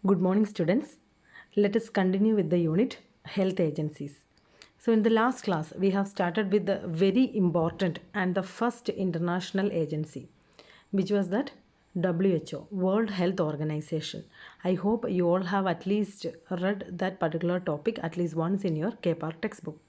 Good morning, students. Let us continue with the unit Health Agencies. So, in the last class, we have started with the very important and the first international agency, which was that WHO, World Health Organization. I hope you all have at least read that particular topic at least once in your KPAR textbook.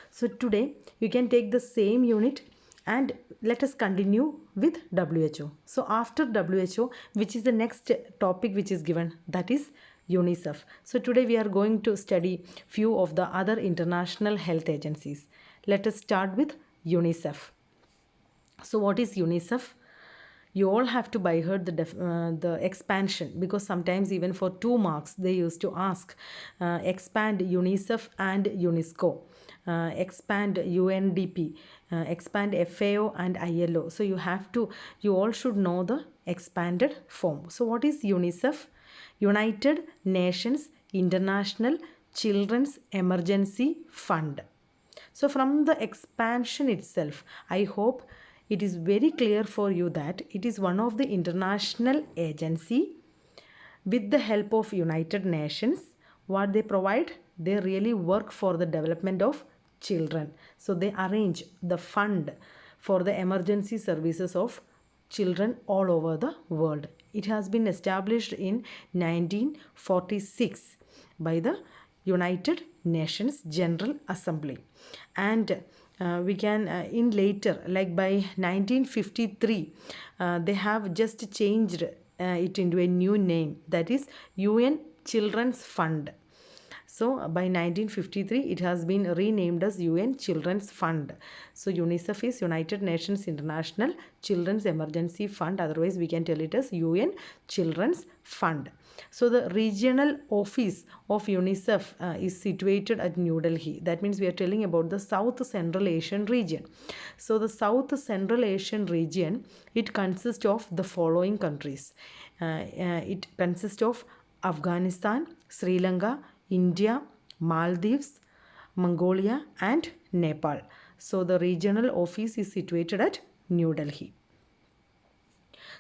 So, today you can take the same unit and let us continue with WHO. So after WHO, which is the next topic which is given, that is UNICEF. So today we are going to study few of the other international health agencies. Let us start with UNICEF. So what is UNICEF? You all have to by heart the expansion, because sometimes even for 2 marks they used to ask expand UNICEF and UNESCO, expand UNDP, expand FAO and ILO. So you all should know the expanded form. So what is UNICEF? United Nations International Children's Emergency Fund. So from the expansion itself, I hope it is very clear for you that it is one of the international agency with the help of United Nations. What they provide, they really work for the development of children. So they arrange the fund for the emergency services of children all over the world. It has been established in 1946 by the United Nations General Assembly, and we can in later, like by 1953, they have just changed it into a new name, that is UN Children's Fund. So by 1953, it has been renamed as UN Children's Fund. So UNICEF is United Nations International Children's Emergency Fund. Otherwise, we can tell it as UN Children's Fund. So the regional office of UNICEF is situated at New Delhi. That means we are telling about the South Central Asian region. So the South Central Asian region, it consists of the following countries. It consists of Afghanistan, Sri Lanka, India, Maldives, Mongolia and Nepal. So the regional office is situated at New Delhi.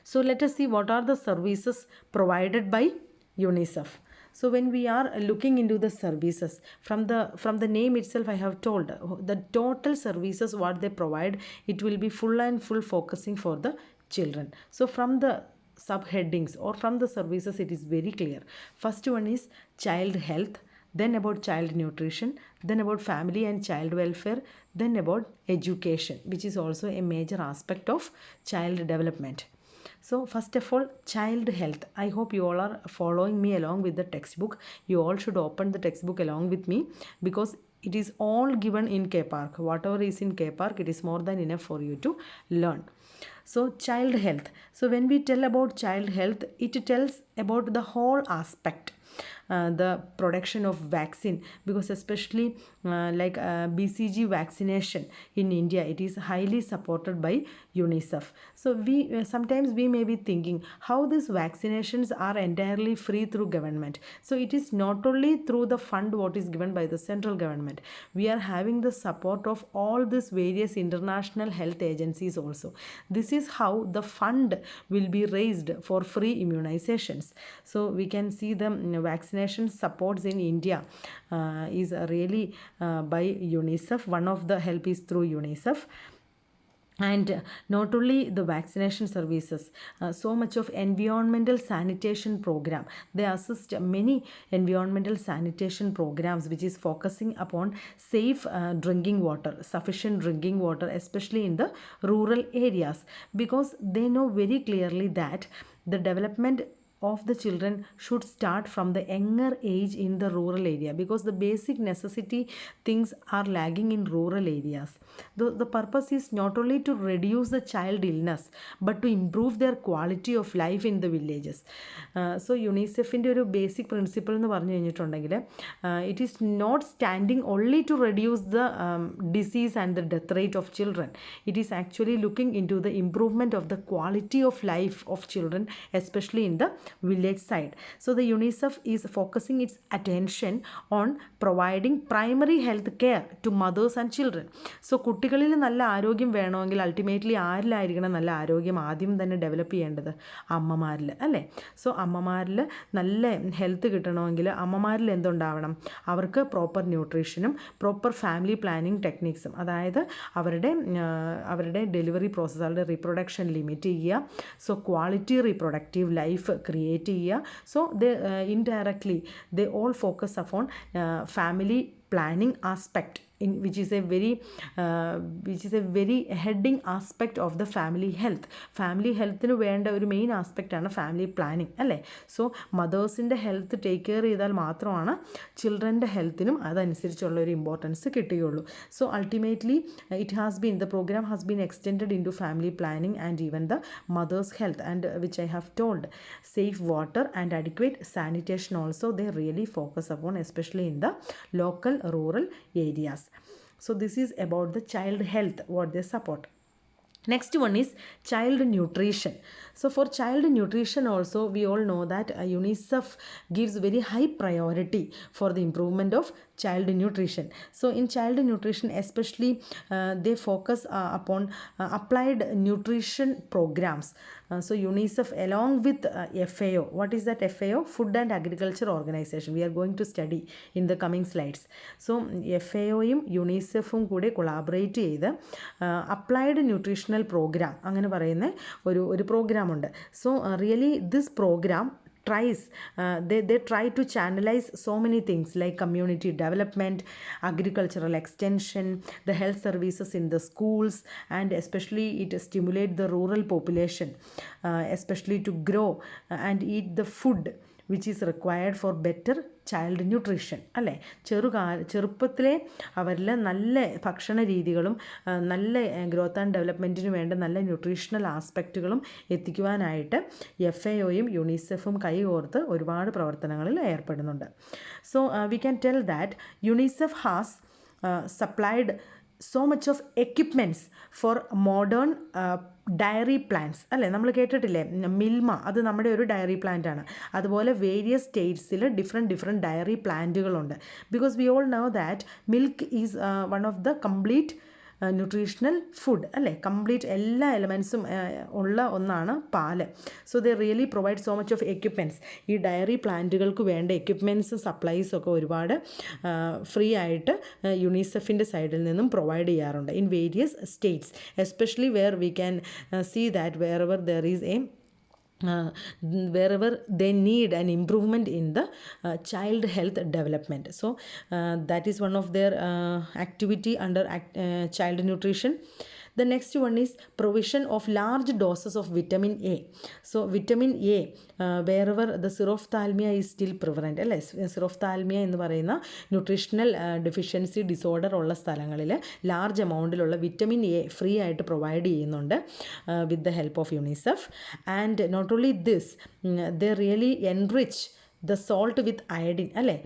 So let us see what are the services provided by UNICEF. So when we are looking into the services, from the name itself, I have told the total services what they provide, it will be full and full focusing for the children. So from the subheadings or from the services, it is very clear. First one is child health, then about child nutrition, then about family and child welfare, then about education, which is also a major aspect of child development. So first of all, child health. I hope you all are following me along with the textbook. You all should open the textbook along with me, because it is all given in KPARK. Whatever is in KPARK, it is more than enough for you to learn. So child health. So when we tell about child health, it tells about the whole aspect. The production of vaccine, because especially BCG vaccination in India, it is highly supported by UNICEF. So we sometimes we may be thinking how these vaccinations are entirely free through government. So it is not only through the fund what is given by the central government. We are having the support of all these various international health agencies also. This is how the fund will be raised for free immunizations. So we can see the vaccination supports in India is really by UNICEF. One of the help is through UNICEF. And not only the vaccination services, so much of environmental sanitation program. They assist many environmental sanitation programs which is focusing upon safe drinking water, sufficient drinking water, especially in the rural areas, because they know very clearly that the development of the children should start from the younger age in the rural area, because the basic necessity things are lagging in rural areas. The purpose is not only to reduce the child illness, but to improve their quality of life in the villages. So യുണിസെഫിൻ്റെ ഒരു basic principle എന്ന് പറഞ്ഞു കഴിഞ്ഞിട്ടുണ്ടെങ്കിൽ it is not standing only to reduce the disease and the death rate of children. It is actually looking in to the improvement of the quality of life of children, especially in the village side. So the UNICEF is focusing its attention on providing primary health care to mothers and children. So കുട്ടികളിൽ നല്ല ആരോഗ്യം വേണമെങ്കിൽ ultimately ആരിലായിരിക്കണം നല്ല ആരോഗ്യം ആദ്യം തന്നെ develop ചെയ്യേണ്ടത്? അമ്മമാരിൽ അല്ലേ? സോ അമ്മമാരിൽ നല്ല ഹെൽത്ത് കിട്ടണമെങ്കിൽ അമ്മമാരിൽ എന്തുണ്ടാവണം? അവർക്ക് പ്രോപ്പർ ന്യൂട്രീഷനും പ്രോപ്പർ ഫാമിലി പ്ലാനിങ് ടെക്നിക്സും, അതായത് അവരുടെ ഡെലിവറി പ്രോസസ്സ്, അവരുടെ റീപ്രൊഡക്ഷൻ ലിമിറ്റ് ചെയ്യുക. So quality reproductive life create ചെയ്യുക. So indirectly they all focus upon family planning aspect, which is a very heading aspect of the family health. Family ഹെൽത്തിന് വേണ്ട ഒരു main ആസ്പെക്റ്റാണ് family planning അല്ലേ? So മദേഴ്സിൻ്റെ health take care ചെയ്താൽ മാത്രമാണ് ചിൽഡ്രൻ്റെ ഹെൽത്തിനും അതനുസരിച്ചുള്ള ഒരു importance കിട്ടുകയുള്ളൂ. So ultimately the program has been extended into family planning and even the mother's health, and which I have told, safe water and adequate sanitation also they really focus upon, especially in the local rural areas. So this is about the child health, what they support. Next one is child nutrition. So for child nutrition also, we all know that UNICEF gives very high priority for the improvement of child nutrition. So in child nutrition especially, they focus upon applied nutrition programs. So UNICEF along with FAO, what is that FAO? Food and Agriculture Organization. We are going to study in the coming slides. So FAOയും യുണിസെഫും കൂടെ collaborate ചെയ്ത് applied nutritional programme അങ്ങനെ പറയുന്ന ഒരു പ്രോഗ്രാമുണ്ട്. So really this programme they try to channelize so many things like community development, agricultural extension, the health services in the schools, and especially it stimulate the rural population, especially to grow and eat the food which is required for better child nutrition അല്ലേ? ചെറുപ്പത്തിലെ അവരിൽ നല്ല ഭക്ഷണ രീതികളും നല്ല growth and ഡെവലപ്മെൻറ്റിന് വേണ്ട നല്ല nutritional ആസ്പെക്റ്റുകളും എത്തിക്കുവാനായിട്ട് FAOയും യുണിസെഫും കൈകോർത്ത് ഒരുപാട് പ്രവർത്തനങ്ങളിൽ ഏർപ്പെടുന്നുണ്ട്. So we can tell that UNICEF has supplied so much of equipments for modern dairy plants അല്ലേ? നമ്മൾ കേട്ടിട്ടില്ലേ മിൽമ, അത് നമ്മുടെ ഒരു ഡയറി പ്ലാന്റ് ആണ്. അതുപോലെ വേരിയസ് സ്റ്റേറ്റ്സിൽ ഡിഫറെൻറ്റ് ഡയറി പ്ലാന്റുകളുണ്ട്. Because we all know that milk is one of the complete nutritional food അല്ലേ? കംപ്ലീറ്റ് എല്ലാ എലമെൻസും ഉള്ള ഒന്നാണ് പാല്. So they really provide so much of equipments. ഈ ഡയറി പ്ലാന്റുകൾക്ക് വേണ്ട എക്യുപ്മെൻറ്റ്സ് സപ്ലൈസ് ഒക്കെ ഒരുപാട് ഫ്രീ ആയിട്ട് യുണിസെഫിൻ്റെ സൈഡിൽ നിന്നും പ്രൊവൈഡ് ചെയ്യാറുണ്ട് in various states, especially where we can see that where ever there is wherever they need an improvement in the child health development. So that is one of their activity under child nutrition. The next one is provision of large doses of vitamin A. So vitamin A, wherever the xerophthalmia is still prevalent അല്ലേ? xerophthalmia എന്ന് പറയുന്ന nutritional deficiency disorder ഉള്ള സ്ഥലങ്ങളിൽ large എമൗണ്ടിലുള്ള vitamin A free ആയിട്ട് provide ചെയ്യുന്നുണ്ട് with the help of UNICEF. And not only this, they really enrich the salt with iodine അല്ലേ?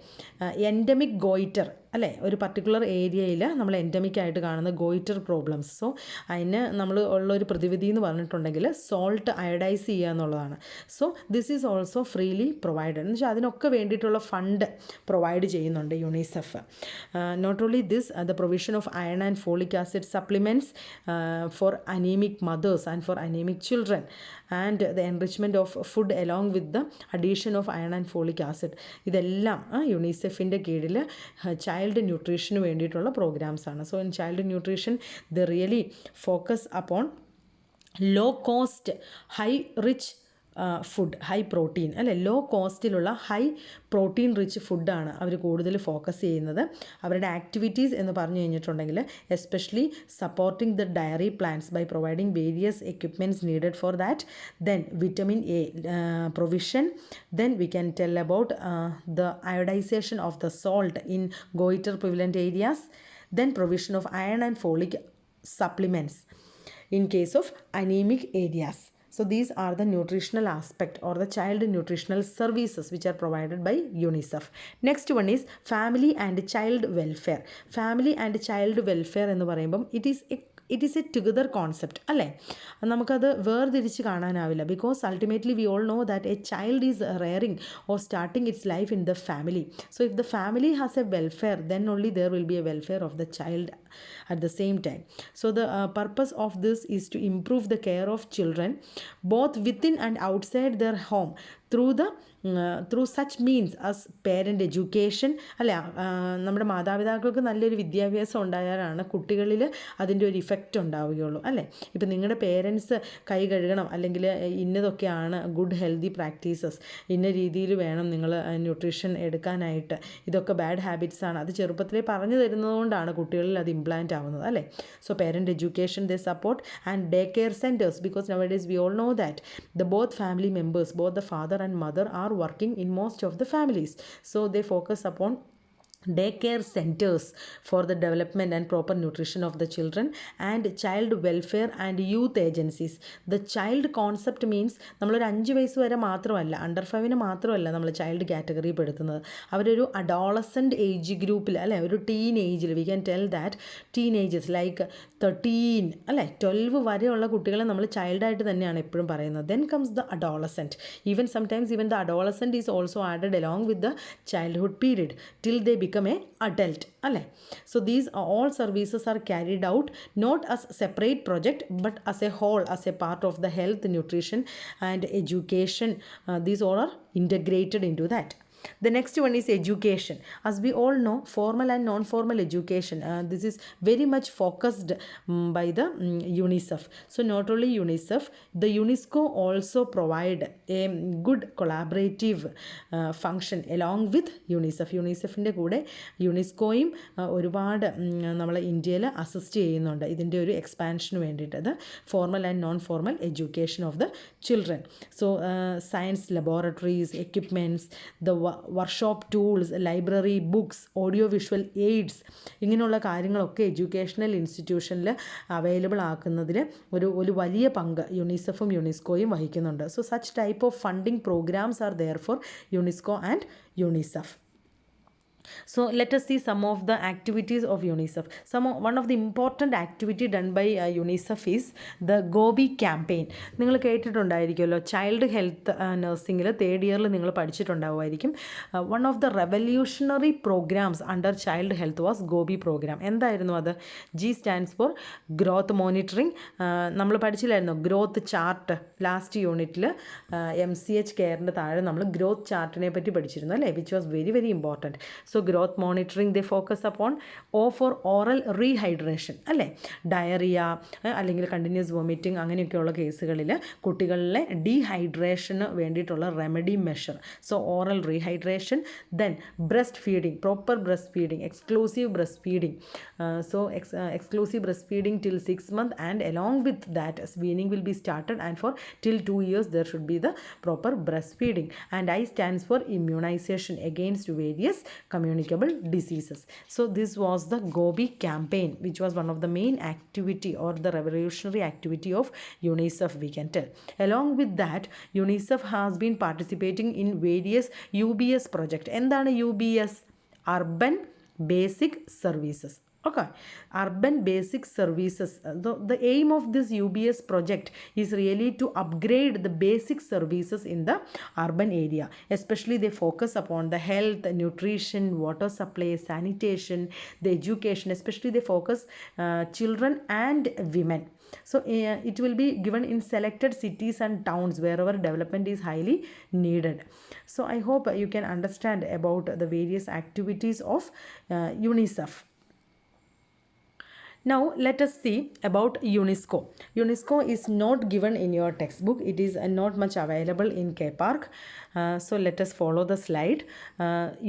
Endemic goitre അല്ലേ? ഒരു പർട്ടിക്കുലർ ഏരിയയിൽ നമ്മൾ എൻഡമിക് ആയിട്ട് കാണുന്ന ഗോയിറ്റർ പ്രോബ്ലംസ്. സോ അതിന് നമ്മൾ ഉള്ളൊരു പ്രതിവിധി എന്ന് പറഞ്ഞിട്ടുണ്ടെങ്കിൽ സോൾട്ട് അയഡൈസ് ചെയ്യുക എന്നുള്ളതാണ്. So this is also freely provided എന്ന് വെച്ചാൽ അതിനൊക്കെ വേണ്ടിയിട്ടുള്ള ഫണ്ട് പ്രൊവൈഡ് ചെയ്യുന്നുണ്ട് UNICEF. Not only this, the provision of iron and folic acid supplements for anaemic mothers and for anaemic children, and the enrichment of food along with the addition of iron and folic acid. ഇതെല്ലാം യുണിസെഫിൻ്റെ കീഴിൽ child ന്യൂട്രീഷന് വേണ്ടിയിട്ടുള്ള programmes ആണ്. So in child nutrition the really focus upon low cost high rich food, high protein അല്ലേ? Law കോസ്റ്റിലുള്ള high protein rich ഫുഡാണ് അവർ കൂടുതൽ focus ചെയ്യുന്നത്. അവരുടെ ആക്ടിവിറ്റീസ് എന്ന് പറഞ്ഞു കഴിഞ്ഞിട്ടുണ്ടെങ്കിൽ especially supporting the dairy plants by providing various equipments needed for that. Then vitamin A provision. Then we can tell about the iodisation of the salt in goitre prevalent areas. Then provision of iron and folic supplements in case of anemic areas. So these are the nutritional aspect or the child nutritional services which are provided by UNICEF. Next one is family and child welfare. Family and child welfare എന്ന് പറയുമ്പം it is it is a together concept അല്ലേ, നമുക്കത് വേർതിരിച്ച് കാണാനാവില്ല. Because ultimately we all know that a child is rearing or starting its life in the family. So if the family has a welfare, then only there will be a welfare of the child at the same time. So the purpose of this is to improve the care of children both within and outside their home through such means as parent education അല്ല, നമ്മുടെ മാതാപിതാക്കൾക്ക് നല്ലൊരു വിദ്യാഭ്യാസം ഉണ്ടായാലാണ് കുട്ടികളിൽ അതിൻ്റെ ഒരു effect ഉണ്ടാവുകയുള്ളൂ അല്ലേ. ഇപ്പം നിങ്ങളുടെ പേരൻസ് കൈ കഴുകണം, അല്ലെങ്കിൽ ഇന്നതൊക്കെയാണ് ഗുഡ് ഹെൽത്തി പ്രാക്ടീസസ്, ഇന്ന രീതിയിൽ വേണം നിങ്ങൾ ന്യൂട്രീഷൻ എടുക്കാനായിട്ട്, ഇതൊക്കെ ബാഡ് ഹാബിറ്റ്സ് ആണ്, അത് ചെറുപ്പത്തിലേ പറഞ്ഞു തരുന്നതുകൊണ്ടാണ് കുട്ടികളിൽ അത് ഇംപ്ലാന്റ് ആവുന്നത് അല്ലേ. So parent education they support and day care centres, because nowadays we all know that the both family members, both the father and mother are working in most of the families, so they focus upon daycare centers for the development and proper nutrition of the children and child welfare and youth agencies. The child concept means നമ്മളൊരു 5 വയസ്സ് വരെ മാത്രമല്ല, under 5 മാത്രമല്ല നമ്മൾ child category പെടുത്തുന്നത്, അവരൊരു adolescent age ഗ്രൂപ്പിൽ അല്ലേ, ഒരു ടീൻ ഏജിൽ, we can tell that teenagers like 13 അല്ലേ 12 വരെയുള്ള കുട്ടികളെ നമ്മൾ ചൈൽഡായിട്ട് തന്നെയാണ് എപ്പോഴും പറയുന്നത്. Then comes the adolescent, even sometimes even the adolescent is also added along with the childhood period till they become a adult അല്ലേ. So these all services are carried out not as separate project but as a whole, as a part of the health, nutrition and education. These all are integrated into that. The next one is education. As we all know, formal and non-formal education, this is very much focused by the UNICEF. So not only UNICEF, the UNESCO also provide a good collaborative function along with UNICEF. UNICEFിൻ്റെ കൂടെ യുനെസ്കോയും ഒരുപാട് നമ്മൾ ഇന്ത്യയിൽ assist ചെയ്യുന്നുണ്ട് ഇതിൻ്റെ ഒരു എക്സ്പാൻഷന് വേണ്ടിയിട്ട്. അത് formal and non formal education of the children. So science laboratories, equipments, the workshop tools, library, books, audio visual AIDS, ഇങ്ങനെയുള്ള കാര്യങ്ങളൊക്കെ എഡ്യൂക്കേഷണൽ ഇൻസ്റ്റിറ്റ്യൂഷനിൽ അവൈലബിൾ ആക്കുന്നതിൽ ഒരു വലിയ പങ്ക് യുണിസെഫും യുനെസ്കോയും വഹിക്കുന്നുണ്ട്. So such type of funding programmes are there for UNESCO and UNICEF. So let us see some of the activities of UNICEF. One of the important activity done by UNICEF is the GOBI campaign. നിങ്ങൾ കേട്ടിട്ടുണ്ടായിരിക്കുമല്ലോ, child health നഴ്സിംഗിൽ 3rd ഇയറിൽ നിങ്ങൾ പഠിച്ചിട്ടുണ്ടാവുമായിരിക്കും. One of the revolutionary programmes under child health was GOBI programme. എന്തായിരുന്നു അത്? G stands for growth monitoring. നമ്മൾ പഠിച്ചില്ലായിരുന്നു growth chart last യൂണിറ്റിൽ MCH കെയറിൻ്റെ താഴെ നമ്മൾ ഗ്രോത്ത് ചാർട്ടിനെ പറ്റി പഠിച്ചിരുന്നു അല്ലേ, which was very very important. So growth monitoring they focus upon for oral rehydration അല്ലേ, ഡയറിയ അല്ലെങ്കിൽ കണ്ടിന്യൂസ് വോമിറ്റിംഗ് അങ്ങനെയൊക്കെയുള്ള കേസുകളിൽ കുട്ടികളിലെ ഡീഹൈഡ്രേഷന് വേണ്ടിയിട്ടുള്ള remedy measure. So oral rehydration, then breast feeding, proper breast feeding, exclusive breast feeding. So exclusive breast feeding till 6 months, and along with that weaning will be started, and for till 2 years there should be the proper breastfeeding. And I stands for immunization against various communicable diseases. So this was the GOBI campaign, which was one of the main activity or the revolutionary activity of UNICEF, we can tell. Along with that, UNICEF has been participating in various UBS project. എന്താണ് UBS? Urban Basic Services. Okay, urban basic services. The aim of this UBS project is really to upgrade the basic services in the urban area. Especially they focus upon the health, nutrition, water supply, sanitation, the education. Especially they focus children and women. So it will be given in selected cities and towns wherever development is highly needed. So I hope you can understand about the various activities of UNICEF. Now let us see about UNESCO. UNESCO is not given in your textbook. It is not much available in KPARC. So let us follow the slide.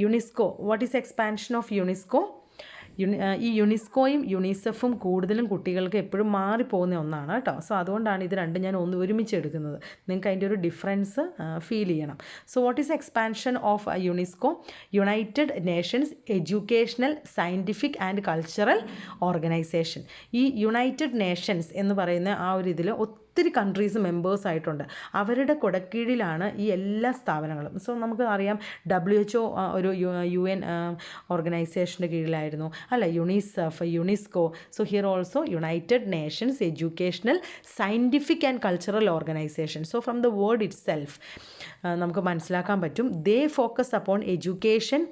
UNESCO. What is expansion of UNESCO? ഈ യുനെസ്കോയും യുണിസെഫും കൂടുതലും കുട്ടികൾക്ക് എപ്പോഴും മാറിപ്പോകുന്ന ഒന്നാണ് കേട്ടോ. So അതുകൊണ്ടാണ് ഇത് രണ്ടും ഞാൻ ഒരുമിച്ച് എടുക്കുന്നത്. നിങ്ങൾക്ക് അതിൻ്റെ ഒരു ഡിഫറൻസ് ഫീൽ ചെയ്യണം. So what is expansion of UNESCO? United Nations Educational, Scientific and Cultural organisation. ഈ യുണൈറ്റഡ് നേഷൻസ് എന്ന് പറയുന്ന ആ ഒരു ഇതിൽ ഒത്തിരി കൺട്രീസ് മെമ്പേഴ്സ് ആയിട്ടുണ്ട്. അവരുടെ കൊടക്കീഴിലാണ് ഈ എല്ലാ സ്ഥാപനങ്ങളും. സോ നമുക്ക് അറിയാം WHO ഒരു UN ഓർഗനൈസേഷൻ്റെ കീഴിലായിരുന്നു, അല്ല UNICEF, UNESCO. So here also United Nations Educational Scientific and Cultural Organisation. So from the word itself നമുക്ക് മനസ്സിലാക്കാൻ പറ്റും, they focus upon education,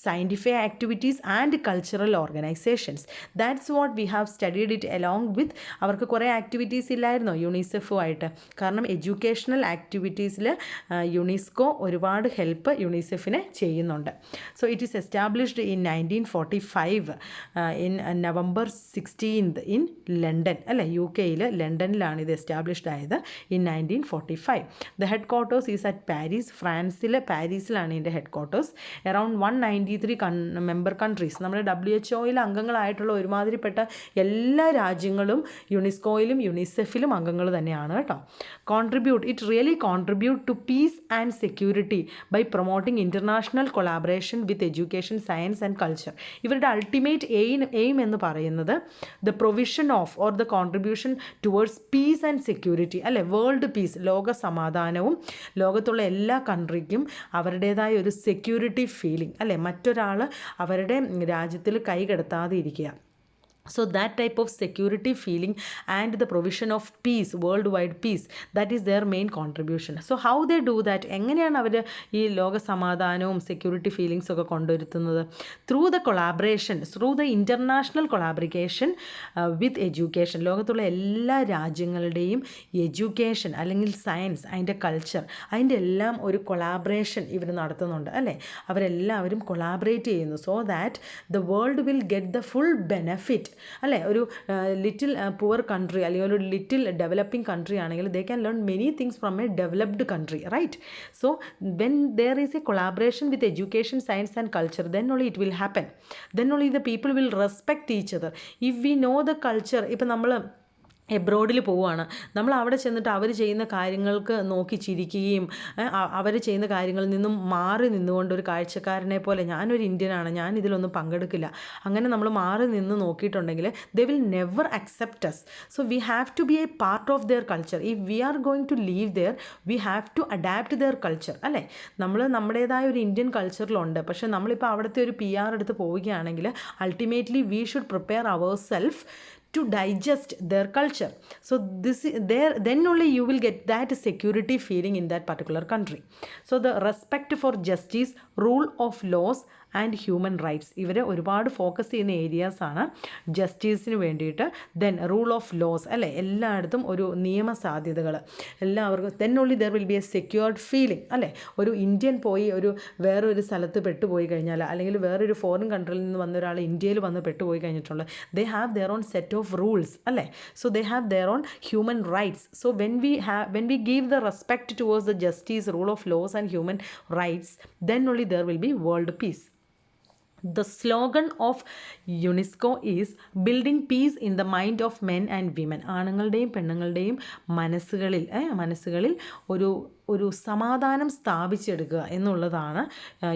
scientific activities and cultural organisations. That's what we have studied it along with. അവർക്ക് കുറേ activities ഇല്ലായിരുന്നോ യുണിസെഫുമായിട്ട്? കാരണം educational ആക്ടിവിറ്റീസിൽ UNESCO ഒരുപാട് ഹെൽപ്പ് യുണിസെഫിന് ചെയ്യുന്നുണ്ട്. So it is established in 1945 in November 16 in London, അല്ലേ, UK ലണ്ടനിലാണ് ഇത് എസ്റ്റാബ്ലിഷ്ഡ് ആയത് in 1945. The headquarters is at Paris. പാരീസിലാണ് ഇതിൻ്റെ headquarters. Around 193 member countries, നമ്മുടെ WHO അംഗങ്ങളായിട്ടുള്ള ഒരുമാതിരിപ്പെട്ട എല്ലാ രാജ്യങ്ങളും യുനെസ്കോയിലും യുണിസെഫിലും അംഗങ്ങൾ തന്നെയാണ് കേട്ടോ. It really contribute to peace and security by promoting international collaboration with education, science and culture. ഇവരുടെ അൾട്ടിമേറ്റ് എയിം എന്ന് പറയുന്നത് the provision of or the contribution towards peace and security, അല്ലേ, വേൾഡ് പീസ്, ലോക സമാധാനവും ലോകത്തുള്ള എല്ലാ കൺട്രിക്കും അവരുടേതായ ഒരു സെക്യൂരിറ്റി ഫീലിംഗ്, അല്ലേ, മറ്റൊരാൾ അവരുടെ രാജ്യത്തിൽ കൈകടത്താതെ ഇരിക്കുക. So that type of security feeling and the provision of peace, worldwide peace, that is their main contribution. So how they do that? എങ്ങനെയാണ് അവർ ഈ ലോക സമാധാനവും സെക്യൂരിറ്റി ഫീലിങ്സ് ഒക്കെ കൊണ്ടുവരുത്തുന്നത്? Through the collaboration, through the international collaboration with education. ലോകത്തുള്ള എല്ലാ രാജ്യങ്ങളുടെയും education അല്ലെങ്കിൽ സയൻസ്, അതിൻ്റെ കൾച്ചർ, അതിൻ്റെ എല്ലാം ഒരു കൊളാബറേഷൻ ഇവർ നടത്തുന്നുണ്ട്, അല്ലേ. അവരെല്ലാവരും കൊളാബറേറ്റ് ചെയ്യുന്നു. So that the world will get the full benefit, അല്ലേ. ഒരു ലിറ്റിൽ പുവർ കൺട്രി അല്ലെങ്കിൽ ഒരു ലിറ്റിൽ ഡെവലപ്പിംഗ് കൺട്രി ആണെങ്കിൽ they can learn many things from a developed country, right? So when there is a collaboration with education, science and culture, then only it will happen. Then only the people will respect each other. If we know the culture, ഇപ്പം നമ്മൾ എബ്രോഡിൽ പോവുകയാണ്, നമ്മൾ അവിടെ ചെന്നിട്ട് അവർ ചെയ്യുന്ന കാര്യങ്ങൾക്ക് നോക്കി ചിരിക്കുകയും അവർ ചെയ്യുന്ന കാര്യങ്ങളിൽ നിന്നും മാറി നിന്നുകൊണ്ട് ഒരു കാഴ്ചക്കാരനെ പോലെ ഞാനൊരു ഇന്ത്യനാണ്, ഞാൻ ഇതിലൊന്നും പങ്കെടുക്കില്ല, അങ്ങനെ നമ്മൾ മാറി നിന്ന് നോക്കിയിട്ടുണ്ടെങ്കിൽ they will never accept us. So we have to be a part of their culture. If we are going to live there, we have to adapt their culture, അല്ലേ. നമ്മൾ നമ്മുടേതായ ഒരു ഇന്ത്യൻ കൾച്ചറിലുണ്ട്, പക്ഷേ നമ്മളിപ്പോൾ അവിടുത്തെ ഒരു PR എടുത്ത് പോവുകയാണെങ്കിൽ ultimately we should prepare our self to digest their culture. So then only you will get that security feeling in that particular country. So the respect for justice, rule of laws and human rights, ഇവർ ഒരുപാട് focus ചെയ്യുന്ന ഏരിയാസാണ് ജസ്റ്റിസിന് വേണ്ടിയിട്ട്. Then rule of loss, അല്ലേ, എല്ലായിടത്തും ഒരു നിയമ സാധ്യതകൾ എല്ലാവർക്കും. Then only there will B A secured feeling, അല്ലേ. ഒരു ഇന്ത്യൻ പോയി ഒരു വേറൊരു സ്ഥലത്ത് പെട്ടുപോയി കഴിഞ്ഞാൽ, അല്ലെങ്കിൽ വേറൊരു ഫോറിൻ കൺട്രിയിൽ നിന്ന് വന്ന ഒരാൾ ഇന്ത്യയിൽ വന്ന് പെട്ടുപോയി കഴിഞ്ഞിട്ടുള്ളത്, they have their own set of rules, അല്ലേ. So they have their own human rights. So when we give the respect towards the justice, rule of laws and human rights, then only there will be world peace. The slogan of UNESCO is building peace in the mind of men and women. ആണുങ്ങളുടെയും പെണ്ണുങ്ങളുടെയും മനസ്സുകളിൽ ഒരു സമാധാനം സ്ഥാപിച്ചെടുക്കുക എന്നുള്ളതാണ്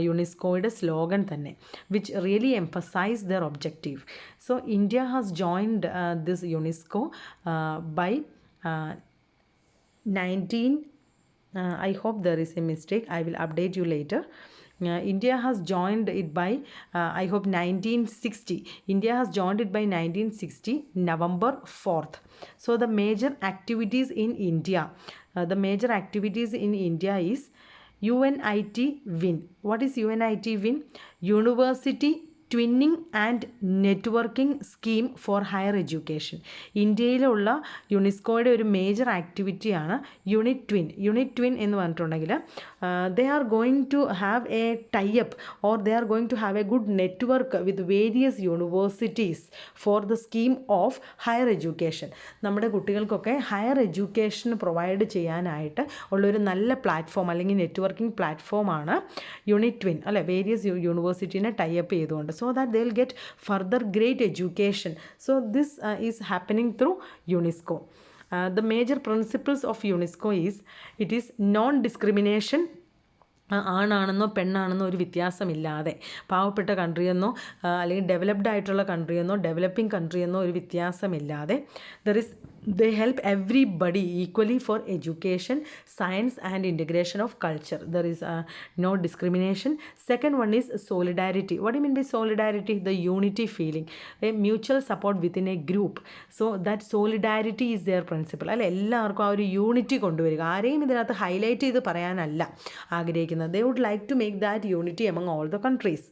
യുനെസ്കോയുടെ slogan തന്നെ, which really emphasise their objective. So India has joined this UNESCO by 19 I hope there is a mistake, I will update you later. India has joined it by I hope 1960. India has joined it by 1960 November 4th. So the major activities in India, is UNIT WIN. What is UNIT WIN? University twinning and networking scheme for higher education. ഇന്ത്യയിലുള്ള യുനെസ്കോയുടെ ഒരു major ആക്ടിവിറ്റിയാണ് unit twin എന്ന് പറഞ്ഞിട്ടുണ്ടെങ്കിൽ they are going to have a type or they are going to have a good network with various universities for the scheme of higher education. നമ്മുടെ കുട്ടികൾക്കൊക്കെ higher education provide ചെയ്യാനായിട്ട് ഉള്ളൊരു നല്ല platform അല്ലെങ്കിൽ networking പ്ലാറ്റ്ഫോമാണ് unit twin, അല്ലെ. Various യൂണിവേഴ്സിറ്റീനെ type ചെയ്തുകൊണ്ട്, so that they'll get further great education. So this is happening through UNESCO. The major principles of UNESCO it is non-discrimination. ആണാണെന്നോ പെണ്ണാണെന്നോ ഒരു വ്യത്യാസമില്ലാതെ, പാവപ്പെട്ട കൺട്രിയെന്നോ അല്ലെങ്കിൽ ഡെവലപ്ഡ് ആയിട്ടുള്ള കൺട്രിയെന്നോ ഡെവലപ്പിംഗ് കൺട്രിയെന്നോ ഒരു വ്യത്യാസമില്ലാതെ, there is they help everybody equally for education, science and integration of culture. There is no discrimination. Second one is solidarity. What do you mean by solidarity? The unity feeling, a mutual support within a group. So that solidarity is their principle. അല്ല, എല്ലാവർക്കും ആ ഒരു unity കൊണ്ടുവരിക. ആരെയും ഇതിനകത്ത് highlight ചെയ്ത് പറയാനല്ല ആഗ്രഹിക്കുന്നത്. They would like to make that unity among all the countries.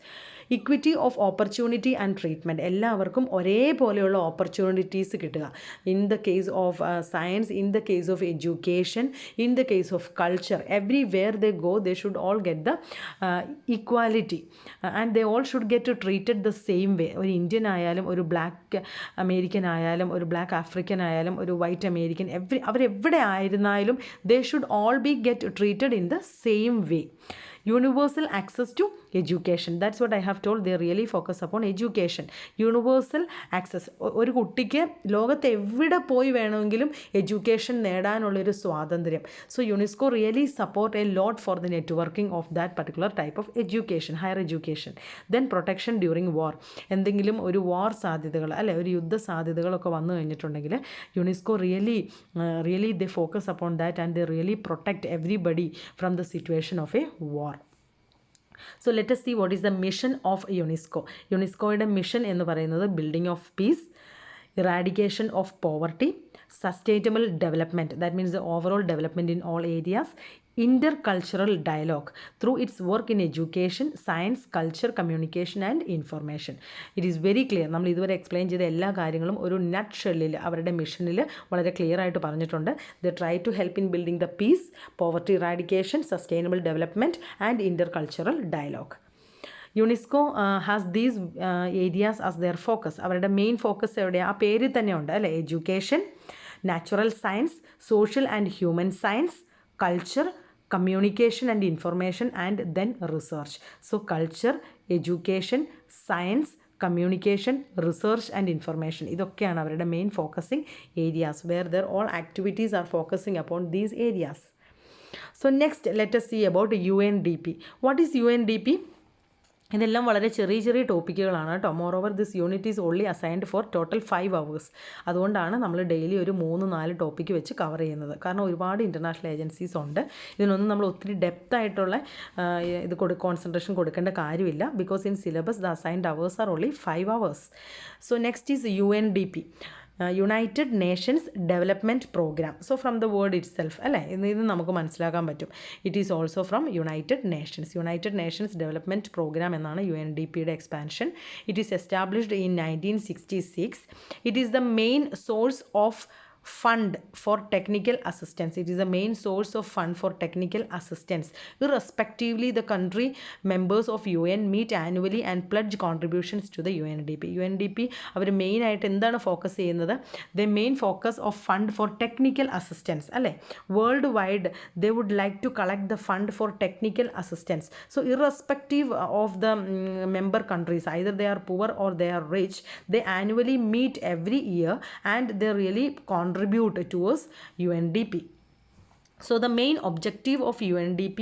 Equity of opportunity and treatment, എല്ലാവർക്കും ഒരേപോലെയുള്ള ഓപ്പർച്യൂണിറ്റീസ് കിട്ടുക. In the case of science, in the case of education, in the case of culture, everywhere they go they should all get the equality and they all should get treated the same way. ഒരു Indian ആയാലും ഒരു black American ആയാലും ഒരു black African ആയാലും ഒരു white American, അവരെവിടെ ആയിരുന്നാലും they should all be get treated in the same way. Universal access to education, that's what I have told. They really focus upon education. Universal access, ഒരു കുട്ടിക്ക് ലോകത്ത് എവിടെ പോയി വേണമെങ്കിലും എഡ്യൂക്കേഷൻ നേടാനുള്ളൊരു സ്വാതന്ത്ര്യം. So UNESCO really support a lot for the networking of that particular type of education, higher education. Then protection during war, എന്തെങ്കിലും ഒരു വാർ സാധ്യതകൾ അല്ലെ ഒരു യുദ്ധ സാധ്യതകളൊക്കെ വന്നു കഴിഞ്ഞിട്ടുണ്ടെങ്കിൽ UNESCO really they focus upon that and they really protect everybody from the situation of a war. So let us see what is the mission of UNESCO. യുനെസ്കോയുടെ മിഷൻ എന്ന് പറയുന്നത് building of peace, eradication of poverty, sustainable development, that means the overall development in all areas, intercultural dialogue through its work in education, science, culture, communication and information. It is very clear. നമ്മൾ ഇതുവരെ explain ചെയ്ത എല്ലാ കാര്യങ്ങളും ഒരു നട്ട് ഷെല്ലിൽ അവരുടെ മിഷനിൽ വളരെ ക്ലിയർ ആയിട്ട് പറഞ്ഞിട്ടുണ്ട്. They try to help in building the peace, poverty eradication, sustainable development and intercultural dialogue. UNESCO has these areas as their focus. അവരുടെ മെയിൻ ഫോക്കസ് എവിടെയാണ്? ആ പേരിൽ തന്നെ ഉണ്ട് അല്ലേ? Education, natural science, social and human science, culture, communication and information and then research. So culture, education, science, communication, research and information, ഇതൊക്കെയാണ് അവരുടെ main focusing areas, where their all activities are focusing upon these areas. So next let us see about UNDP. What is UNDP? ഇതെല്ലാം വളരെ ചെറിയ ചെറിയ ടോപ്പിക്കുകളാണ് കേട്ടോ. Moreover this unit is only assigned for total 5 hours. അതുകൊണ്ടാണ് നമ്മൾ daily ഒരു 3-4 topic വെച്ച് കവർ ചെയ്യുന്നത്. കാരണം ഒരുപാട് ഇൻ്റർനാഷണൽ ഏജൻസീസ് ഉണ്ട്. ഇതിനൊന്നും നമ്മൾ ഒത്തിരി ഡെപ്ത് ആയിട്ടുള്ള കോൺസെൻട്രേഷൻ കൊടുക്കേണ്ട കാര്യമില്ല. Because in syllabus the assigned hours are only 5 hours. So next is UNDP, United Nations Development Programme. So from the word itself അല്ലേ, ഇത് നമുക്ക് മനസ്സിലാക്കാൻ പറ്റും. It is also from United Nations Development Programme എന്നാണ് UNDPയുടെ expansion. It is established in 1966. It is the main source of fund for technical assistance. It is the main source of fund for technical assistance. Irrespectively, the country members of UN meet annually and pledge contributions to the UNDP. അവർ main ആയിട്ട് എന്താണ് focus ചെയ്യുന്നത്? The main focus of fund for technical assistance അല്ലേ. Worldwide they would like to collect the fund for technical assistance. So irrespective of the member countries, either they are poor or they are rich, they annually meet every year and they really contribute towards UNDP. So the main objective of UNDP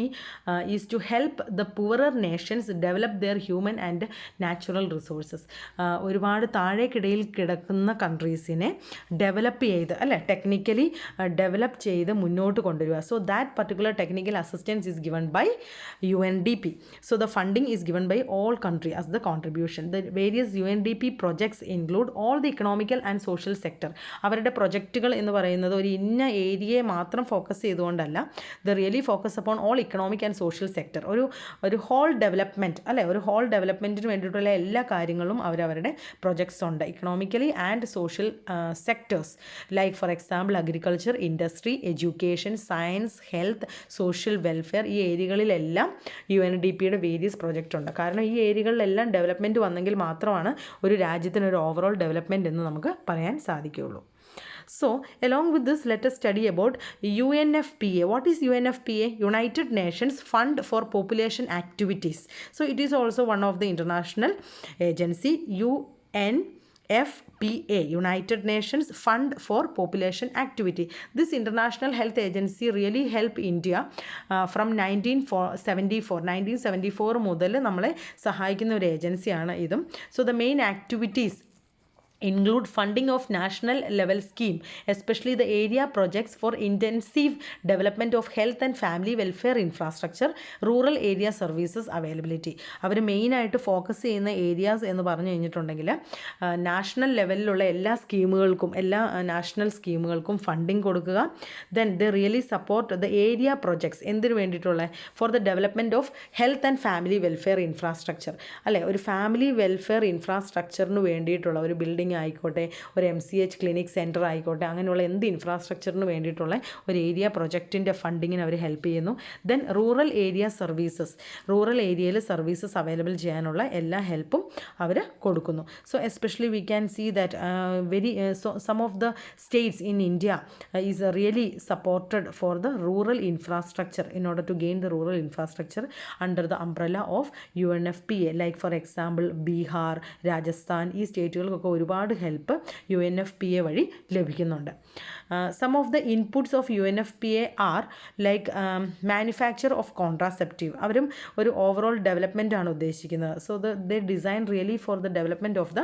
is to help the poorer nations develop their human and natural resources. ഒരുപാട് താഴേക്കിടയിൽ കിടക്കുന്ന കൺട്രീസിനെ develop ചെയ്ത് അല്ലേ, technically develop ചെയ്ത് മുന്നോട്ട് കൊണ്ടുവരിക. So that particular technical assistance is given by UNDP. So the funding is given by all countries as the contribution. The various UNDP projects include all the economical and social sector. അവരുടെ പ്രൊജക്റ്റുകൾ എന്ന് പറയുന്നത് ഒരു ഇന്ന ഏരിയയെ മാത്രം focus ചെയ്തുകൊണ്ടല്ല, they really focus upon all economic and social sector. ഒരു whole development അല്ലേ, ഒരു ഹോൾ ഡെവലപ്മെൻറ്റിന് വേണ്ടിയിട്ടുള്ള എല്ലാ കാര്യങ്ങളും അവരവരുടെ പ്രൊജക്ട്സ് ഉണ്ട്. Economically and social sectors like for example agriculture, industry, education, science, health, social welfare, ഈ ഏരിയകളിലെല്ലാം UNDPയുടെ വേരിയസ് പ്രൊജക്റ്റ് ഉണ്ട്. കാരണം ഈ ഏരിയകളിലെല്ലാം ഡെവലപ്മെൻറ്റ് വന്നെങ്കിൽ മാത്രമാണ് ഒരു രാജ്യത്തിനൊരു ഓവറോൾ ഡെവലപ്മെൻറ്റ് എന്ന് നമുക്ക് പറയാൻ സാധിക്കുകയുള്ളൂ. So along with this, let us study about UNFPA. What is UNFPA? United Nations Fund for Population Activities. So it is also one of the international agency. UNFPA, United Nations Fund for Population Activity. This international health agency really help India from 1974 മുതൽ നമ്മളെ സഹായിക്കുന്ന ഒരു ഏജൻസിയാണ് ഇതും. So the main activities include funding of national level scheme, especially the area projects for intensive development of health and family welfare infrastructure, rural area services availability. അവർ മെയിനായിട്ട് focus ചെയ്യുന്ന areas എന്ന് പറഞ്ഞു കഴിഞ്ഞിട്ടുണ്ടെങ്കിൽ നാഷണൽ ലെവലിലുള്ള എല്ലാ സ്കീമുകൾക്കും നാഷണൽ സ്കീമുകൾക്കും ഫണ്ടിങ് കൊടുക്കുക. Then the really support the area projects എന്തിനു വേണ്ടിയിട്ടുള്ള for the development of health and family welfare infrastructure, അല്ലേ, ഒരു ഫാമിലി വെൽഫെയർ ഇൻഫ്രാസ്ട്രക്ചറിന് വേണ്ടിയിട്ടുള്ള ഒരു ബിൽഡിംഗ് ആയിക്കോട്ടെ, ഒരു MCH ക്ലിനിക് സെൻറ്റർ ആയിക്കോട്ടെ, അങ്ങനെയുള്ള എന്ത് ഇൻഫ്രാസ്ട്രക്ചറിന് വേണ്ടിയിട്ടുള്ള ഒരു ഏരിയ പ്രൊജക്റ്റിൻ്റെ ഫണ്ടിങ്ങിന് അവർ ഹെൽപ്പ് ചെയ്യുന്നു. Then rural area services, rural ഏരിയയിൽ സർവീസസ് അവൈലബിൾ ചെയ്യാനുള്ള എല്ലാ ഹെൽപ്പും അവർ കൊടുക്കുന്നു. So especially we can see that some of the states in India is really supported for the rural infrastructure in order to gain the rural infrastructure under the umbrella of UNFPA. Like for example Bihar, Rajasthan, ഈ സ്റ്റേറ്റുകൾക്കൊക്കെ ഒരുപാട് help UNFPA വഴി ലഭിക്കുന്നുണ്ട്. Some of the inputs of UNFPA are like manufacture of contraceptive. അവരും ഒരു overall development ആണ് ഉദ്ദേശിക്കുന്നത്. So the design really for the development of the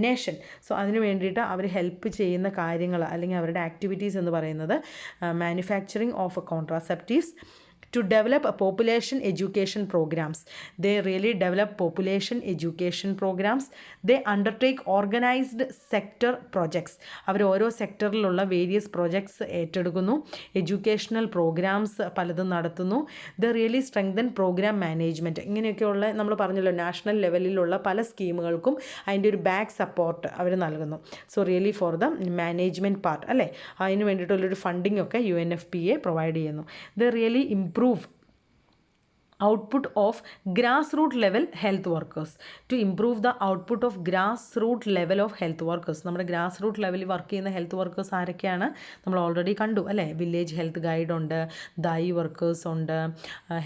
nation. So അതിന് വേണ്ടിയിട്ട് അവർ ഹെൽപ്പ് ചെയ്യുന്ന കാര്യങ്ങൾ അല്ലെങ്കിൽ അവരുടെ ആക്ടിവിറ്റീസ് എന്ന് പറയുന്നത് manufacturing of contraceptives, to develop a population education programs. They really develop population education programs. They undertake organized sector projects. അവർ ഓരോ സെക്ടറിലുള്ള വേരിയസ് പ്രോജക്ട്സ് ഏറ്റെടുക്കുന്നു, എഡ്യൂക്കേഷണൽ പ്രോഗ്രാംസ് പലതും നടത്തുന്നു. The really strengthen programme management. ഇങ്ങനെയൊക്കെയുള്ള നമ്മൾ പറഞ്ഞല്ലോ നാഷണൽ ലെവലിലുള്ള പല സ്കീമുകൾക്കും അതിൻ്റെ ഒരു ബാക്ക് സപ്പോർട്ട് അവർ നൽകുന്നു. So really for the management part, അല്ലേ, അതിന് വേണ്ടിയിട്ടുള്ളൊരു ഫണ്ടിങ് ഒക്കെ UNFPA പ്രൊവൈഡ് ചെയ്യുന്നു. The really improve output of grassroots level health workers. To improve the output of grassroots level of health workers. നമ്മുടെ ഗ്രാസ് റൂട്ട് ലെവലിൽ work ചെയ്യുന്ന health workers ആരൊക്കെയാണ് നമ്മൾ already കണ്ടു, അല്ലേ. വില്ലേജ് ഹെൽത്ത് ഗൈഡ് ഉണ്ട്, ദായി വർക്കേഴ്സ് ഉണ്ട്,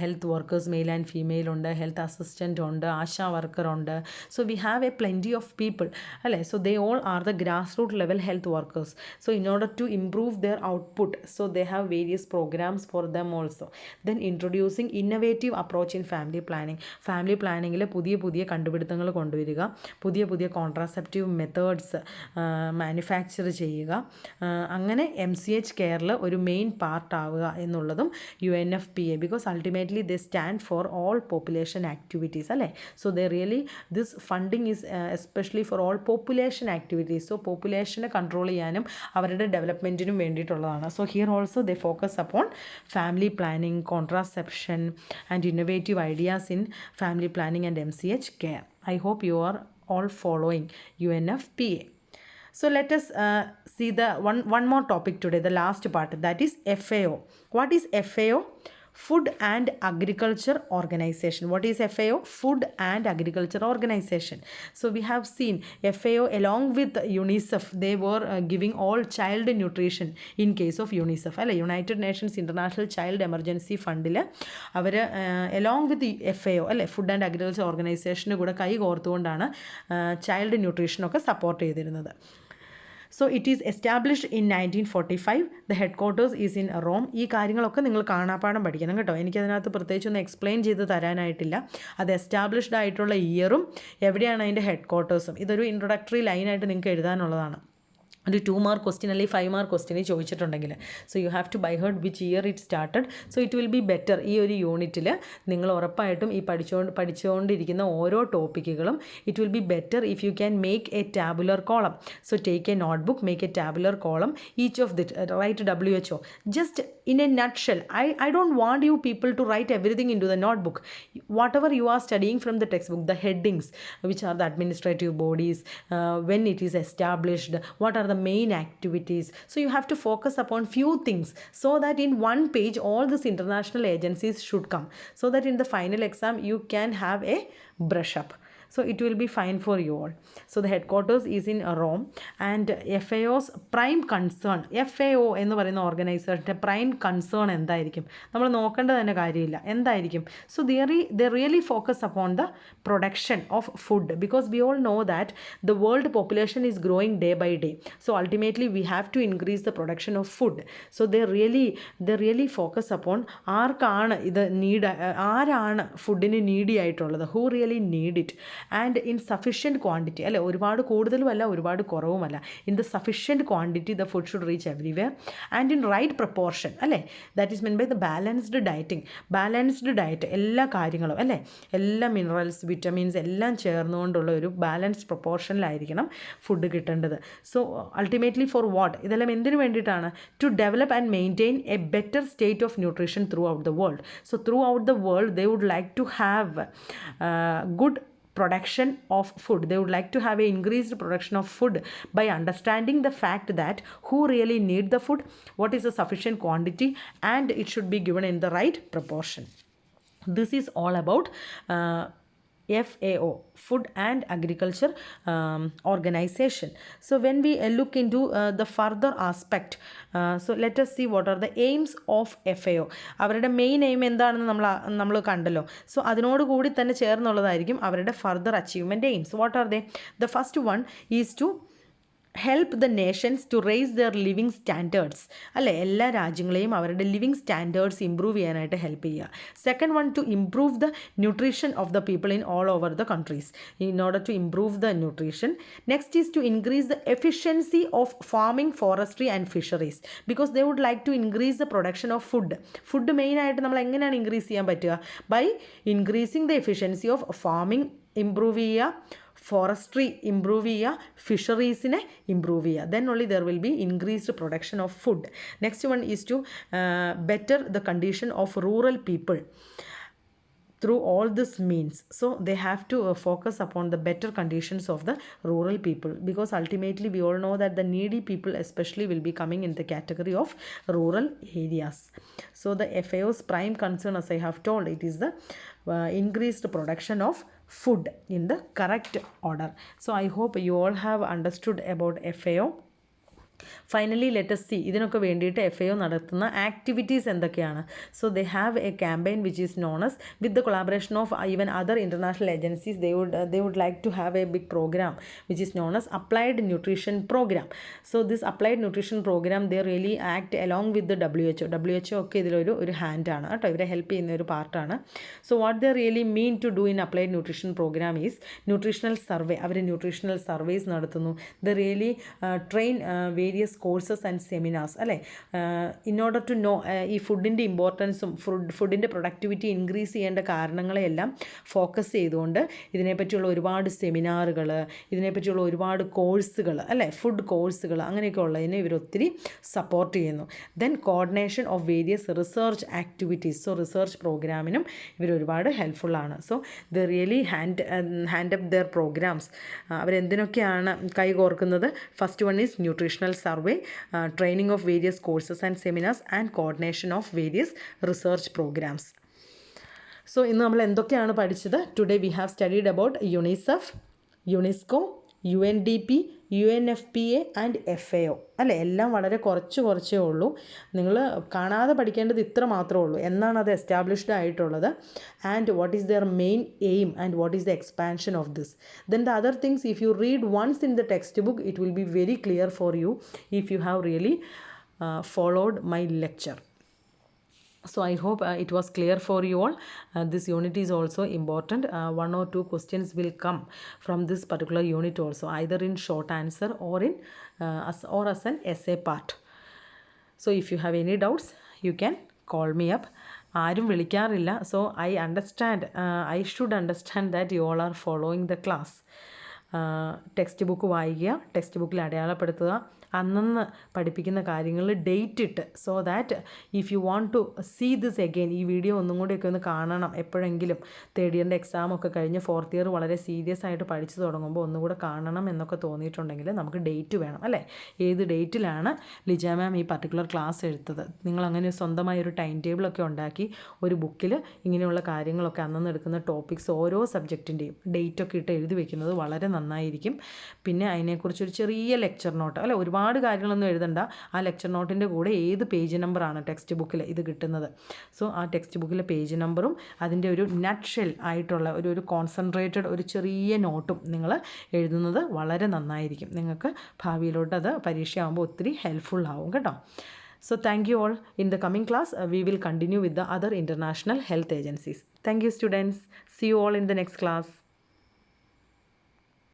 health workers male and female ഉണ്ട്, ഹെൽത്ത് അസിസ്റ്റൻ്റ് ഉണ്ട്, ആശാ വർക്കർ ഉണ്ട്. So we have a plenty of people, അല്ലേ. So they all are the grass root level health workers. So in order to improve their output, so they have various programmes for them also. Then introducing innovative approach in family planning. Family പ്ലാനിങ്ങിൽ പുതിയ കണ്ടുപിടുത്തങ്ങൾ കൊണ്ടുവരിക, പുതിയ contraceptive methods manufacture ചെയ്യുക. അങ്ങനെ MCH കെയറിൽ ഒരു main പാർട്ടാവുക എന്നുള്ളതും UNFPA, because ultimately they stand for all population activities, അല്ലേ. So they really this funding is especially for all population activities. So പോപ്പുലേഷനെ കൺട്രോൾ ചെയ്യാനും അവരുടെ ഡെവലപ്മെൻറ്റിനും വേണ്ടിയിട്ടുള്ളതാണ്. So here also they focus upon family planning, contraception and innovative ideas in family planning and MCH care. I hope you are all following UNFPA. So let us see the one more topic today, the last part, that is FAO. What is FAO? Food and Agriculture Organization. What is FAO? Food and Agriculture Organization. So we have seen FAO along with UNICEF, they were giving all child nutrition in case of UNICEF, അല്ലെ, United Nations International Child Emergency ഫണ്ടിൽ അവർ along with the FAO, അല്ലെ, food and agriculture ഓർഗനൈസേഷന് കൂടെ കൈ കോർത്തുകൊണ്ടാണ് child ന്യൂട്രീഷനൊക്കെ support ചെയ്തിരുന്നത്. So it is established in 1945. The headquarters is in Rome. ഈ കാര്യങ്ങളൊക്കെ നിങ്ങൾ കാണാപ്പാഠം പഠിക്കണം കേട്ടോ. എനിക്കതിനകത്ത് പ്രത്യേകിച്ചൊന്നും എക്സ്പ്ലെയിൻ ചെയ്ത് തരാനായിട്ടില്ല. അത് എസ്റ്റാബ്ലിഷ്ഡ് ആയിട്ടുള്ള ഇയറും എവിടെയാണ് അതിൻ്റെ ഹെഡ് ക്വാർട്ടേഴ്സും, ഇതൊരു ഇൻട്രൊഡക്ടറി ലൈനായിട്ട് നിങ്ങൾക്ക് എഴുതാനുള്ളതാണ്. ഒരു 2 മാർക്ക് ക്വസ്റ്റ്യൻ അല്ലെങ്കിൽ 5 മാർക്ക് ക്വസ്റ്റ്യൻ ചോദിച്ചിട്ടുണ്ടെങ്കിൽ, so you have to by heart which year it started. So it will be better. ഈ ഒരു യൂണിറ്റിൽ നിങ്ങൾ ഉറപ്പായിട്ടും ഈ പഠിച്ചുകൊണ്ടിരിക്കുന്ന ഓരോ ടോപ്പിക്കുകളും it will be better if you can make a tabular column. So take a notebook, make a tabular column, each of that write WHO. Just in a nutshell, I don't want you people to write everything into the notebook. Whatever you are studying from the textbook, the headings, which are the administrative bodies, when it is established, what are the main activities. So you have to focus upon few things so that in one page all these international agencies should come, so that in the final exam you can have a brush up. So it will be fine for you all. So the headquarters is in Rome, and FAO's prime concern, FAO എന്ന് പറയുന്ന ഓർഗനൈസേഷൻ്റെ prime concern എന്തായിരിക്കും, നമ്മൾ നോക്കേണ്ടത് തന്നെ കാര്യമില്ല, എന്തായിരിക്കും. So they really focus upon the production of food, because we all know that the world population is growing day by day. So ultimately we have to increase the production of food. So they really focus upon ആർക്കാണ് ഇത് ആരാണ് ഫുഡിന് needy ആയിട്ടുള്ളത്, who really need it. And in sufficient quantity, അല്ലേ, ഒരുപാട് കൂടുതലുമല്ല ഒരുപാട് കുറവുമല്ല. In the sufficient quantity the food should reach everywhere and in right proportion, അല്ലേ, that is mean by the balanced dieting. Balanced diet, എല്ലാ കാര്യങ്ങളും, അല്ലേ, എല്ലാ മിനറൽസ് വിറ്റമിൻസ് എല്ലാം ചേർന്നുകൊണ്ടുള്ള ഒരു ബാലൻസ്ഡ് പ്രപ്പോർഷനിലായിരിക്കണം ഫുഡ് കിട്ടേണ്ടത്. സോ അൾട്ടിമേറ്റ്ലി ഫോർ വാട്ട്, ഇതെല്ലാം എന്തിനു വേണ്ടിയിട്ടാണ്? To develop and maintain a better state of nutrition throughout the world. So throughout the world they would like to have good production of food. They would like to have a increased production of food by understanding the fact that who really need the food, what is the sufficient quantity, and it should be given in the right proportion. This is all about FAO, Food and Agriculture Organization. So when we look into the further aspect, so let us see what are the aims of FAO. അവരുടെ main aim എന്താണെന്ന് നമ്മൾ കണ്ടല്ലോ. സോ അതിനോട് കൂടി തന്നെ ചേർന്നുള്ളതായിരിക്കും അവരുടെ further achievement aims. What are they? The first one is to help the nations to raise their living standards, അല്ലേ, എല്ലാ രാജ്യങ്ങളെയും അവരുടെ ലിവിങ് സ്റ്റാൻഡേർഡ്സ് ഇമ്പ്രൂവ് ചെയ്യാനായിട്ട് ഹെൽപ്പ് ചെയ്യുക. Second one, to improve the nutrition of the people in all over the countries in order to improve the nutrition. Next is to increase the efficiency of farming, forestry and fisheries, because they would like to increase the production of food. Food മെയിനായിട്ട് നമ്മൾ എങ്ങനെയാണ് increase ചെയ്യാൻ പറ്റുക? By increasing the efficiency of farming improve ചെയ്യുക, forestry improve ചെയ്യുക, ഫിഷറീസിനെ improve ചെയ്യുക. Then only there will be increased production of food. Next one is to better the condition of rural people through all this means. So they have to focus upon the better conditions of the rural people, because ultimately we all know that the needy people especially will be coming in the category of rural areas. So the FAO's prime concern, as I have told, it is the increased production of food in the correct order. So I hope you all have understood about FAO. Finally let us see ഇതിനൊക്കെ വേണ്ടിയിട്ട് FAO നടത്തുന്ന activities എന്തൊക്കെയാണ്. So they have A campaign which is known as with the collaboration of even other international agencies they would like to have a big program which is known as applied nutrition program. So this applied nutrition program they really act along with the WHO ഒക്കെ ഇതിലൊരു ഹാൻഡാണ് കേട്ടോ, ഇവരെ help ചെയ്യുന്ന ഒരു പാർട്ടാണ്. So what they really mean to do in applied nutrition programme is nutritional survey. അവർ nutritional surveys നടത്തുന്നു. The really train various courses and seminars, അല്ലേ, ഇൻ ഓർഡർ ടു നോ ഈ ഫുഡിൻ്റെ ഇമ്പോർട്ടൻസും ഫുഡിൻ്റെ പ്രൊഡക്ടിവിറ്റി ഇൻക്രീസ് ചെയ്യേണ്ട കാരണങ്ങളെയെല്ലാം ഫോക്കസ് ചെയ്തുകൊണ്ട് ഇതിനെപ്പറ്റിയുള്ള ഒരുപാട് സെമിനാറുകൾ, ഇതിനെപ്പറ്റിയുള്ള ഒരുപാട് കോഴ്സുകൾ, അല്ലേ, ഫുഡ് കോഴ്സുകൾ, അങ്ങനെയൊക്കെ ഉള്ളതിനെ ഇവർ ഒത്തിരി സപ്പോർട്ട് ചെയ്യുന്നു. Then coordination of various research activities. So research പ്രോഗ്രാമിനും ഇവർ ഒരുപാട് ഹെൽപ്ഫുള്ളാണ്. So they really hand up their programmes. അവരെന്തിനൊക്കെയാണ് കൈകോർക്കുന്നത്? First one is nutritional survey, training of various courses and seminars, and coordination of various research programs. So ഇന്ന് നമ്മൾ എന്തൊക്കെയാണ് പഠിച്ചത്? Today we have studied about UNICEF, UNESCO, UNDP, UNFPA and FAO, അല്ലേ, എല്ലാം വളരെ കുറച്ചേ ഉള്ളൂ. നിങ്ങൾ കാണാതെ പഠിക്കേണ്ടത് ഇത്ര മാത്രമേ ഉള്ളൂ. എന്നാണ് അത് എസ്റ്റാബ്ലിഷ്ഡ് ആയിട്ടുള്ളത്, and what is their main aim, and what is the expansion of this. Then the other things if you read once in the textbook it will be very clear for you if you have really followed my lecture. So I hope it was clear for you all. This unit is also important. One or two questions will come from this particular unit also, either in short answer or in as an essay part. So if you have any doubts you can call me up. ആരും വിളിക്കാറില്ല. So I should understand that you all are following the class. Textbook വായിക്കുക, text ബുക്കിൽ അടയാളപ്പെടുത്തുക, അന്നന്ന് പഠിപ്പിക്കുന്ന കാര്യങ്ങൾ date ഇട്ട്, so that if you want to see this again, ഈ വീഡിയോ ഒന്നും കൂടിയൊക്കെ ഒന്ന് കാണണം എപ്പോഴെങ്കിലും, തേർഡ് ഇയറിൻ്റെ എക്സാമൊക്കെ കഴിഞ്ഞ് ഫോർത്ത് ഇയർ വളരെ സീരിയസ് ആയിട്ട് പഠിച്ചു തുടങ്ങുമ്പോൾ ഒന്നുകൂടെ കാണണം എന്നൊക്കെ തോന്നിയിട്ടുണ്ടെങ്കിൽ നമുക്ക് ഡേറ്റ് വേണം, അല്ലേ, ഏത് ഡേറ്റിലാണ് ലിജ മാം ഈ പർട്ടിക്കുലർ ക്ലാസ് എടുത്തത്. നിങ്ങളങ്ങനെ സ്വന്തമായി ഒരു ടൈം ടേബിളൊക്കെ ഉണ്ടാക്കി ഒരു ബുക്കിൽ ഇങ്ങനെയുള്ള കാര്യങ്ങളൊക്കെ അന്നന്ന് എടുക്കുന്ന ടോപ്പിക്സ് ഓരോ സബ്ജക്റ്റിൻ്റെയും ഡേറ്റൊക്കെ ഇട്ട് എഴുതി വെക്കുന്നത് വളരെ നന്നായിരിക്കും. പിന്നെ അതിനെക്കുറിച്ചൊരു ചെറിയ ലെക്ചർ നോട്ട്, അല്ല ഒരുപാട് കാര്യങ്ങളൊന്നും എഴുതണ്ട, ആ ലെക്ചർ നോട്ടിൻ്റെ കൂടെ ഏത് പേജ് നമ്പറാണ് ടെക്സ്റ്റ് ബുക്കിൽ ഇത് കിട്ടുന്നത്, സോ ആ ടെക്സ്റ്റ് ബുക്കിലെ പേജ് നമ്പറും അതിൻ്റെ ഒരു നട്ട് ഷെൽ ആയിട്ടുള്ള ഒരു കോൺസെൻട്രേറ്റഡ് ഒരു ചെറിയ നോട്ടും നിങ്ങൾ എഴുതുന്നത് വളരെ നന്നായിരിക്കും. നിങ്ങൾക്ക് ഭാവിയിലോട്ട് അത് പരീക്ഷയാകുമ്പോൾ ഒത്തിരി ഹെൽപ്ഫുൾ ആവും കേട്ടോ. So thank you all. In the coming class we will continue with the other international health agencies. Thank you students. See you all in the next class.